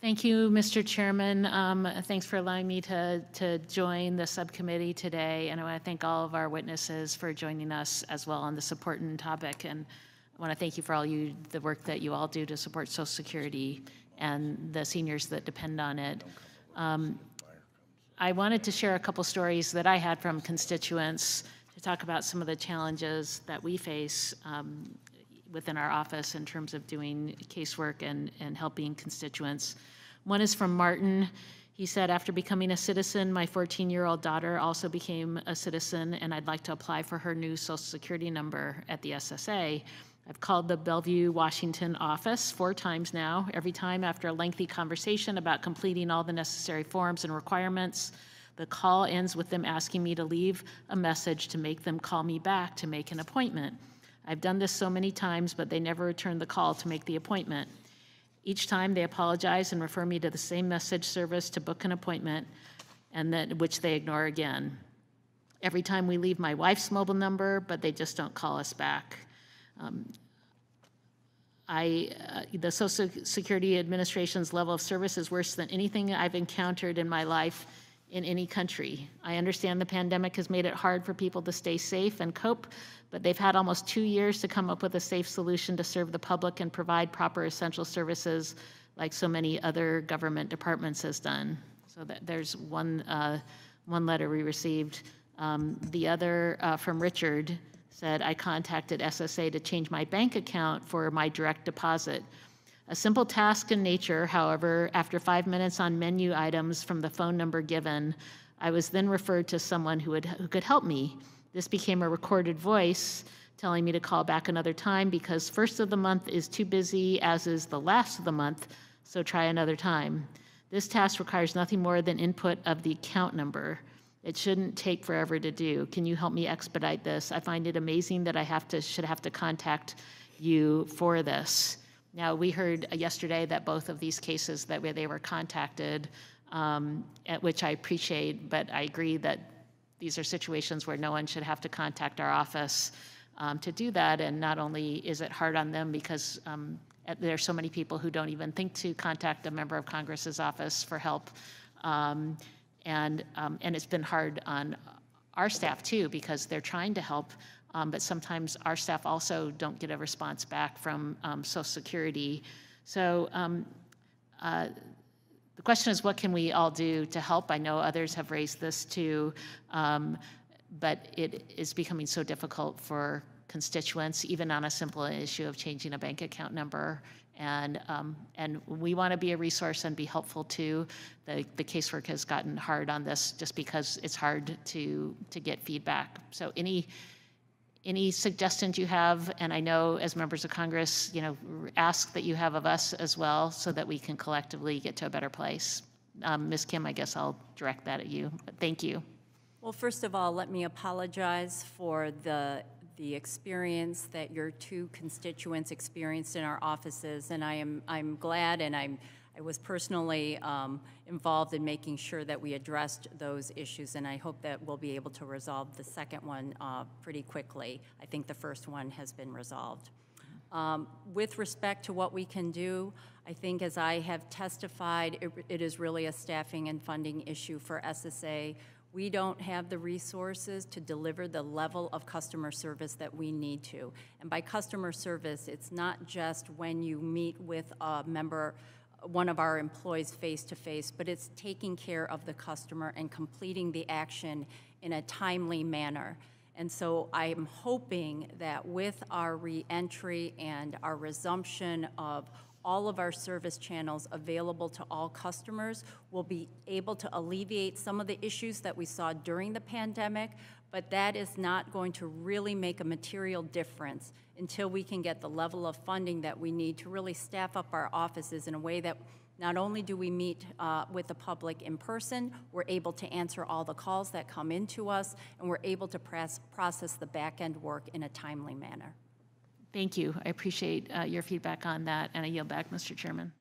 Thank you, Mr. Chairman. Thanks for allowing me to join the subcommittee today. And I want to thank all of our witnesses for joining us as well on this important topic. And I want to thank you for all the work that you all do to support Social Security and the seniors that depend on it. I wanted to share a couple stories that I had from constituents to talk about some of the challenges that we face within our office in terms of doing casework and helping constituents. One is from Martin. He said, after becoming a citizen, my 14-year-old daughter also became a citizen, and I'd like to apply for her new Social Security number at the SSA. I've called the Bellevue, Washington office 4 times now. Every time after a lengthy conversation about completing all the necessary forms and requirements, the call ends with them asking me to leave a message to make them call me back to make an appointment. I've done this so many times, but they never return the call to make the appointment. Each time they apologize and refer me to the same message service to book an appointment, and then which they ignore again. Every time we leave my wife's mobile number, but they just don't call us back. The Social Security Administration's level of service is worse than anything I've encountered in my life in any country. I understand the pandemic has made it hard for people to stay safe and cope, but they've had almost 2 years to come up with a safe solution to serve the public and provide proper essential services like so many other government departments has done. So there's one letter we received. The other from Richard said, I contacted SSA to change my bank account for my direct deposit. A simple task in nature, however, after 5 minutes on menu items from the phone number given, I was then referred to someone who could help me. This became a recorded voice telling me to call back another time because first of the month is too busy, as is the last of the month, so try another time. This task requires nothing more than input of the account number. It shouldn't take forever to do. Can you help me expedite this? I find it amazing that I should have to contact you for this. Now, we heard yesterday that both of these cases that they were contacted, which I appreciate, but I agree that these are situations where no one should have to contact our office to do that. And not only is it hard on them because there are so many people who don't even think to contact a member of Congress's office for help, and it's been hard on our staff too because they're trying to help, but sometimes our staff also don't get a response back from Social Security. So the question is, what can we all do to help? I know others have raised this too, but it is becoming so difficult for constituents, even on a simple issue of changing a bank account number. And we want to be a resource and be helpful too. The casework has gotten hard on this just because it's hard to get feedback. So any suggestions you have, and I know as members of Congress, ask that you have of us as well so that we can collectively get to a better place. Ms. Kim, I guess I'll direct that at you. But thank you. Well, first of all, let me apologize for the experience that your 2 constituents experienced in our offices, and I'm glad, and I was personally involved in making sure that we addressed those issues, and I hope that we'll be able to resolve the second one pretty quickly. I think the first one has been resolved. With respect to what we can do, I think as I have testified, it is really a staffing and funding issue for SSA. We don't have the resources to deliver the level of customer service that we need to. And by customer service, it's not just when you meet with a member, one of our employees face-to-face, but it's taking care of the customer and completing the action in a timely manner. And so I'm hoping that with our reentry and our resumption of all of our service channels available to all customers, we'll be able to alleviate some of the issues that we saw during the pandemic, but that is not going to really make a material difference until we can get the level of funding that we need to really staff up our offices in a way that not only do we meet with the public in person, we're able to answer all the calls that come into us, and we're able to process the back-end work in a timely manner. Thank you. I appreciate your feedback on that, and I yield back, Mr. Chairman.